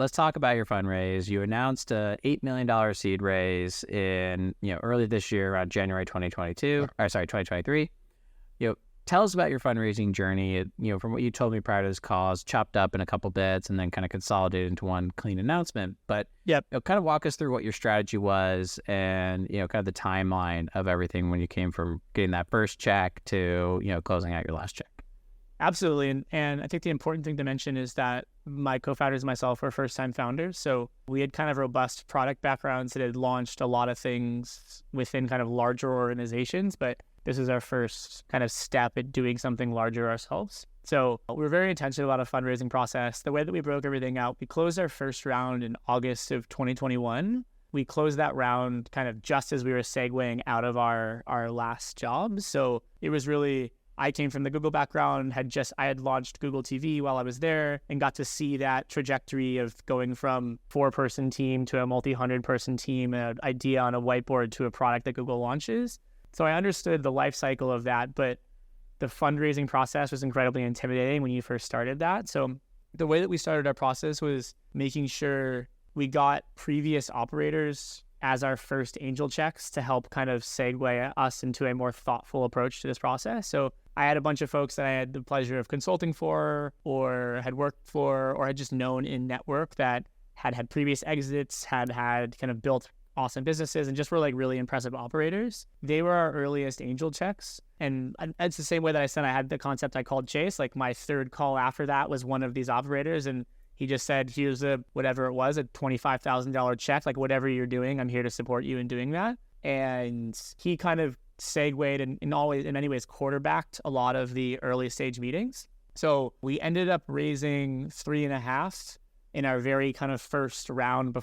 let's talk about your fundraise. You announced a $8 million seed raise in, early this year around January 2023. Tell us about your fundraising journey. From what you told me prior to this call, it's chopped up in a couple bits and then kind of consolidated into one clean announcement. But kind of walk us through what your strategy was and, kind of the timeline of everything when you came from getting that first check to, closing out your last check. Absolutely. And I think the important thing to mention is that my co-founders and myself were first-time founders. So we had kind of robust product backgrounds that had launched a lot of things within kind of larger organizations, but this is our first kind of step at doing something larger ourselves. So we were very intentional about a fundraising process. The way that we broke everything out, we closed our first round in August of 2021. We closed that round kind of just as we were segueing out of our last job. So it was really, I came from the Google background, I had launched Google TV while I was there and got to see that trajectory of going from 4-person team to a multi-100-person team, an idea on a whiteboard to a product that Google launches. So I understood the life cycle of that, but the fundraising process was incredibly intimidating when you first started that. So the way that we started our process was making sure we got previous operators as our first angel checks to help kind of segue us into a more thoughtful approach to this process. So I had a bunch of folks that I had the pleasure of consulting for or had worked for or had just known in network that had previous exits, had kind of built awesome businesses and just were like really impressive operators. They were our earliest angel checks. And it's the same way that I said I had the concept I called Chase. Like my third call after that was one of these operators. And he just said, here's whatever it was, a $25,000 check, like whatever you're doing, I'm here to support you in doing that. And he kind of segued and in many ways quarterbacked a lot of the early stage meetings. So we ended up raising 3.5 in our very kind of first round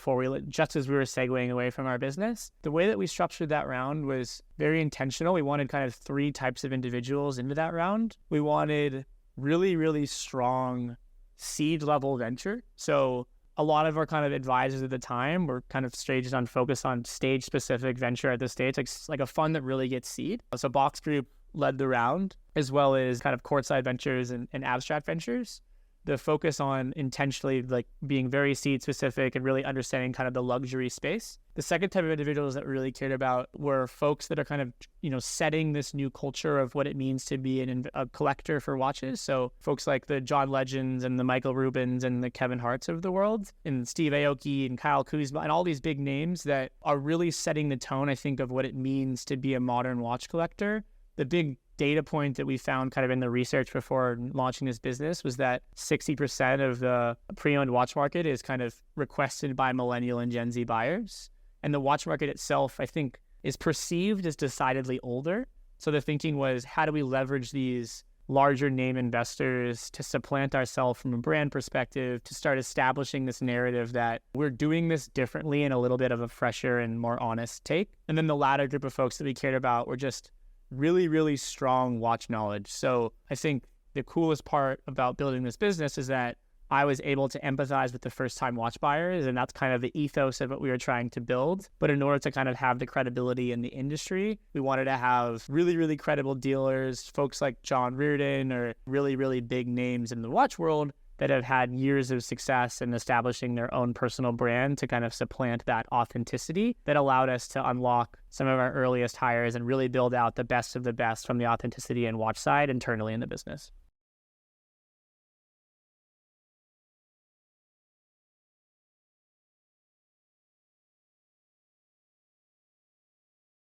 just as we were segueing away from our business. The way that we structured that round was very intentional. We wanted kind of 3 types of individuals into that round. We wanted really, really strong seed level venture. So a lot of our kind of advisors at the time were kind of focused on stage specific venture at this stage, like a fund that really gets seed. So Box Group led the round, as well as kind of Courtside Ventures and Abstract Ventures. The focus on intentionally like being very seed specific and really understanding kind of the luxury space. The second type of individuals that we really cared about were folks that are kind of, setting this new culture of what it means to be a collector for watches. So folks like the John Legends and the Michael Rubins and the Kevin Harts of the world and Steve Aoki and Kyle Kuzma and all these big names that are really setting the tone, I think, of what it means to be a modern watch collector. The big data point that we found kind of in the research before launching this business was that 60% of the pre-owned watch market is kind of requested by millennial and Gen Z buyers. And the watch market itself, I think, is perceived as decidedly older. So the thinking was, how do we leverage these larger name investors to supplant ourselves from a brand perspective, to start establishing this narrative that we're doing this differently in a little bit of a fresher and more honest take. And then the latter group of folks that we cared about were just really, really strong watch knowledge. So I think the coolest part about building this business is that I was able to empathize with the first-time watch buyers, and that's kind of the ethos of what we were trying to build. But in order to kind of have the credibility in the industry, we wanted to have really, really credible dealers, folks like John Reardon or really, really big names in the watch world that have had years of success in establishing their own personal brand to kind of supplant that authenticity that allowed us to unlock some of our earliest hires and really build out the best of the best from the authenticity and watch side internally in the business.